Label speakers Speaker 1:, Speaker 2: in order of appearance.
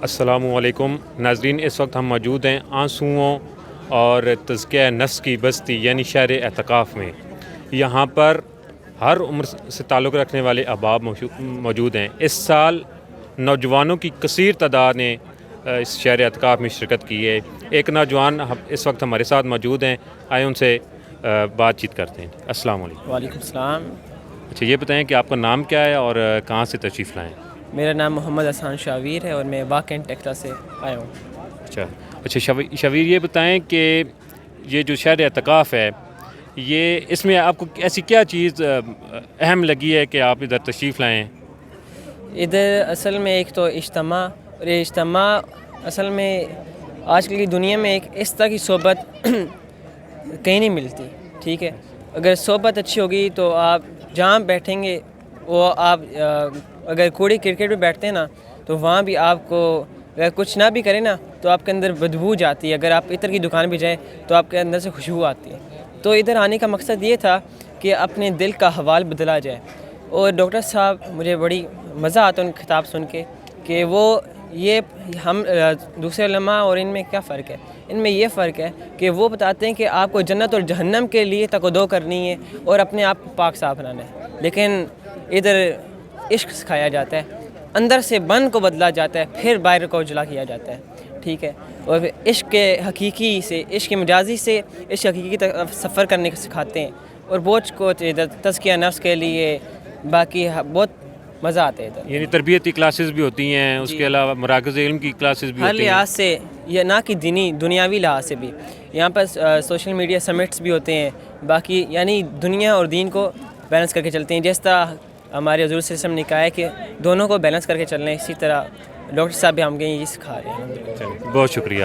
Speaker 1: السلام علیکم ناظرین، اس وقت ہم موجود ہیں آنسوؤں اور تزکیہ نفس کی بستی یعنی شہر اعتکاف میں۔ یہاں پر ہر عمر سے تعلق رکھنے والے احباب موجود ہیں۔ اس سال نوجوانوں کی کثیر تعداد نے اس شہر اعتکاف میں شرکت کی ہے۔ ایک نوجوان اس وقت ہمارے ساتھ موجود ہیں، آئے ان سے بات چیت کرتے ہیں۔ السلام علیکم۔
Speaker 2: وعلیکم السلام۔
Speaker 1: اچھا، یہ بتائیں کہ آپ کا نام کیا ہے اور کہاں سے تشریف لائیں؟
Speaker 2: میرا نام محمد احسان شاویر ہے اور میں واقع ٹیکسلا سے آیا ہوں۔
Speaker 1: اچھا شاویر، یہ بتائیں کہ یہ جو شہر اعتکاف ہے، یہ اس میں آپ کو ایسی کیا چیز اہم لگی ہے کہ آپ ادھر تشریف لائیں؟
Speaker 2: ادھر اصل میں ایک تو اجتماع، اور یہ اجتماع اصل میں آج کل کی دنیا میں ایک اس طرح کی صحبت کہیں نہیں ملتی، ٹھیک ہے۔ اگر صحبت اچھی ہوگی تو آپ جہاں بیٹھیں گے وہ آپ اگر کوڑی کرکٹ میں بیٹھتے ہیں نا تو وہاں بھی آپ کو اگر کچھ نہ بھی کریں نا تو آپ کے اندر بدبو جاتی ہے۔ اگر آپ عطر کی دکان پہ جائیں تو آپ کے اندر سے خوشبو آتی ہے۔ تو ادھر آنے کا مقصد یہ تھا کہ اپنے دل کا حوال بدلا جائے۔ اور ڈاکٹر صاحب مجھے بڑی مزہ آتا ہے ان کی خطاب سن کے کہ وہ یہ ہم دوسرے علماء اور ان میں کیا فرق ہے؟ ان میں یہ فرق ہے کہ وہ بتاتے ہیں کہ آپ کو جنت اور جہنم کے لیے تقدو کرنی ہے اور اپنے آپ کو پاک صاف بنانا ہے، لیکن ادھر عشق سکھایا جاتا ہے، اندر سے بن کو بدلا جاتا ہے، پھر باہر کو اجلا کیا جاتا ہے، ٹھیک ہے۔ اور عشق کے حقیقی سے، عشق مجازی سے عشق حقیقی کی طرف سفر کرنے کو سکھاتے ہیں۔ اور بہت کچھ ادھر تزکیہ نفس کے لیے باقی بہت مزہ آتا ہے ادھر۔
Speaker 1: یعنی تربیتی کلاسز بھی ہوتی ہیں، اس کے علاوہ مراکز علم کی کلاسز بھی
Speaker 2: ہر
Speaker 1: ہوتی ہیں؟
Speaker 2: لحاظ سے، یہ نہ کہ دینی، دنیاوی لحاظ سے بھی یہاں پر سوشل میڈیا سمٹس بھی ہوتے ہیں، باقی یعنی دنیا اور دین کو بیلنس کر کے چلتے ہیں۔ جس طرح ہمارے حضور صلی اللہ علیہ وسلم نے کہا ہے کہ دونوں کو بیلنس کر کے چلنا ہے، اسی طرح ڈاکٹر صاحب بھی ہم کو یہ سکھا رہے ہیں۔
Speaker 1: بہت شکریہ۔